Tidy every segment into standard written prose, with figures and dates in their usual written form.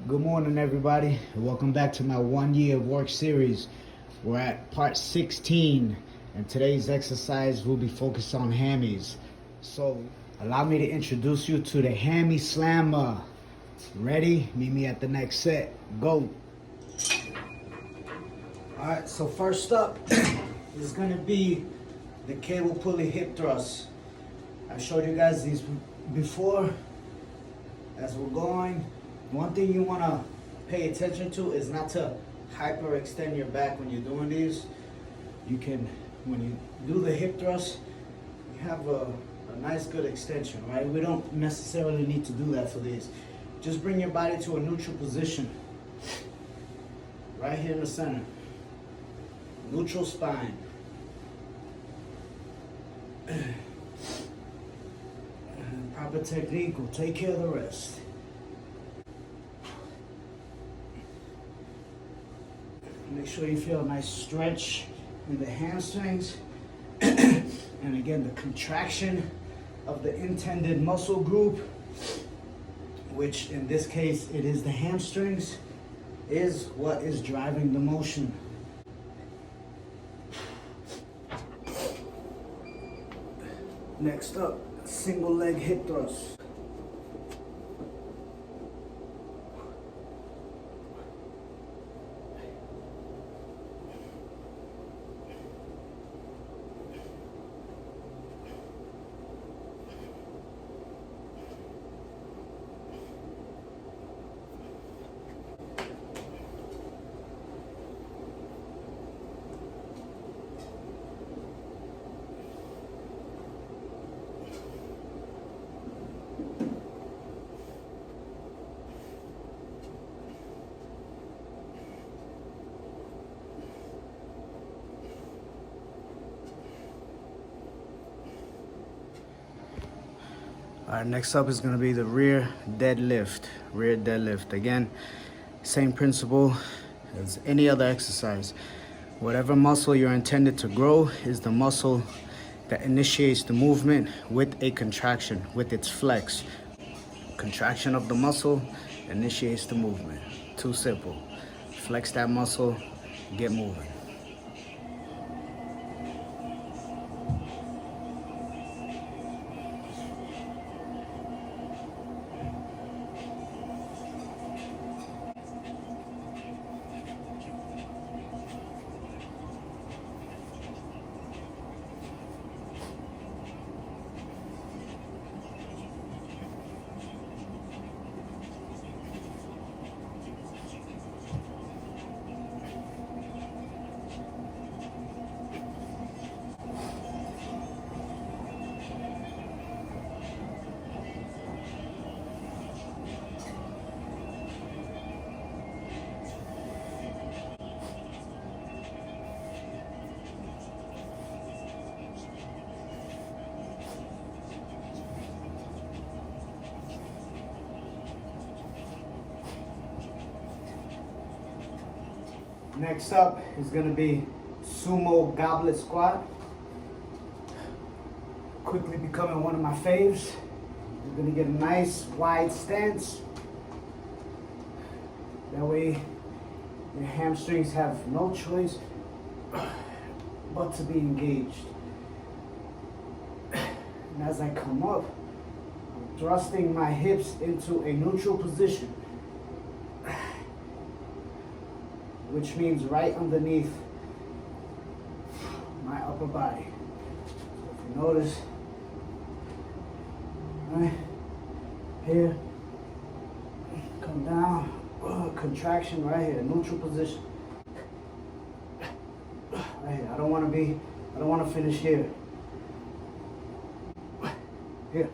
Good morning, everybody. Welcome back to my 1 year of work series. We're at part 16, and today's exercise will be focused on hammies. So, allow me to introduce you to the hammy slammer. Ready? Meet me at the next set. Go. All right, so first up is gonna be the cable pulley hip thrust. I showed you guys these before. As we're going, one thing you want to pay attention to is not to hyperextend your back when you're doing these. You can, when you do the hip thrust, you have a nice good extension, right? We don't necessarily need to do that for these. Just bring your body to a neutral position, right here in the center. Neutral spine. Proper technique will take care of the rest. Make sure you feel a nice stretch in the hamstrings. And again, the contraction of the intended muscle group, which in this case, it is the hamstrings, is what is driving the motion. Next up, single leg hip thrust. All right, next up is gonna be the rear deadlift. Rear deadlift. Again, same principle as any other exercise. Whatever muscle you're intended to grow is the muscle that initiates the movement with a contraction, with its flex. Contraction of the muscle initiates the movement. Too simple. Flex that muscle, get moving. Next up is gonna be Sumo goblet squat. Quickly becoming one of my faves. You're gonna get a nice wide stance. That way your hamstrings have no choice but to be engaged. And as I come up, I'm thrusting my hips into a neutral position, which means right underneath my upper body. So if you notice, right here, come down, contraction right here, neutral position. Right here, I don't want to finish here. Here.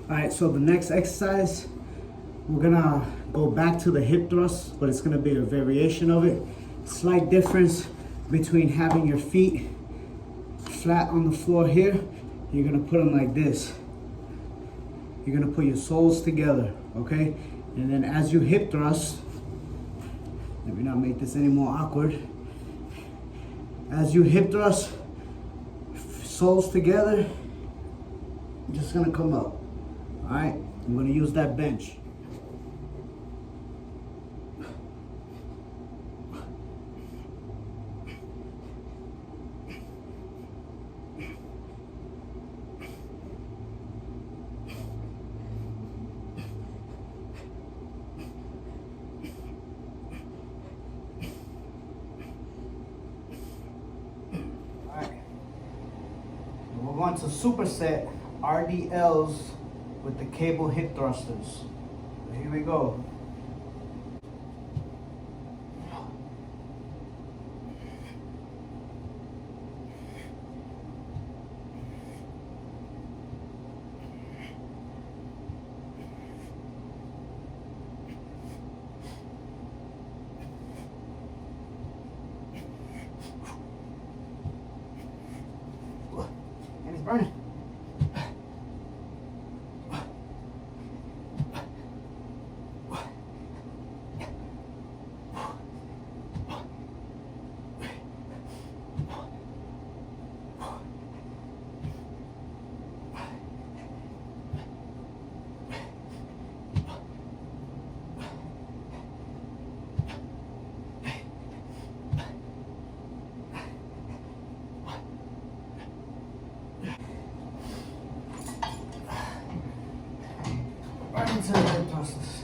All right, so the next exercise, we're gonna go back to the hip thrust, but it's gonna be a variation of it. Slight difference between having your feet flat on the floor here. You're gonna put them like this. You're gonna put your soles together, okay? And then as you hip thrust, Let me not make this any more awkward. As you hip thrust, soles together, you're just gonna come up. All right, I'm gonna use that bench. We're going to superset RDLs with the cable hip thrusters. So here we go. And it's burning. Right into the hip thrusters.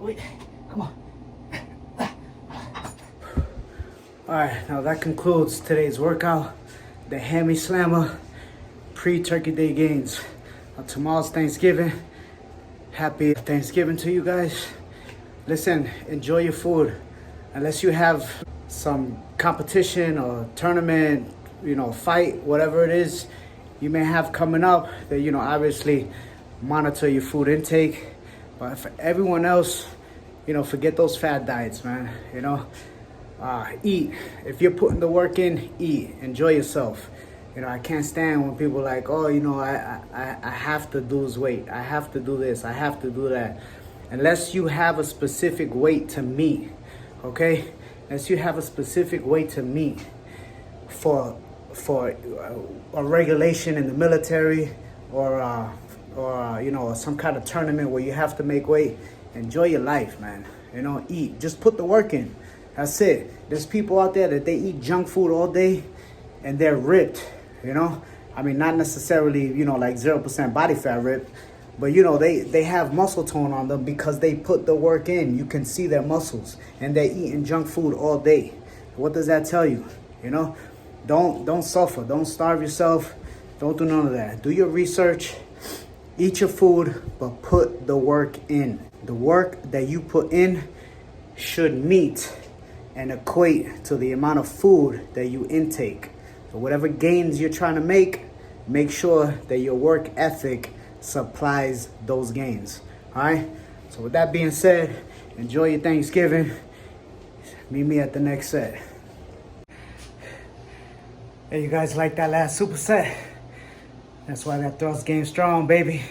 Wait, come on. All right, now that concludes today's workout. The Hammy Slammer pre-Turkey Day gains. Tomorrow's Thanksgiving. Happy Thanksgiving to you guys. Listen, enjoy your food. Unless you have some competition or tournament, fight, whatever it is you may have coming up, that, obviously monitor your food intake. But for everyone else, forget those fad diets, man. Eat. If you're putting the work in, eat. Enjoy yourself. I can't stand when people are like, oh, I have to lose weight. I have to do this. I have to do that. Unless you have a specific weight to meet, okay? Unless you have a specific weight to meet for a regulation in the military or some kind of tournament where you have to make weight, enjoy your life, man. Eat. Just put the work in. That's it. There's people out there that they eat junk food all day and they're ripped. Not necessarily, like 0% body fat ripped, but they have muscle tone on them because they put the work in. You can see their muscles, and they're eating junk food all day. What does that tell you? Don't suffer. Don't starve yourself. Don't do none of that. Do your research, eat your food, but put the work in. The work that you put in should meet and equate to the amount of food that you intake. So whatever gains you're trying to make sure that your work ethic supplies those gains. All right? So with that being said, enjoy your Thanksgiving. Meet me at the next set. Hey, you guys like that last superset? That's why that thrust game strong, baby.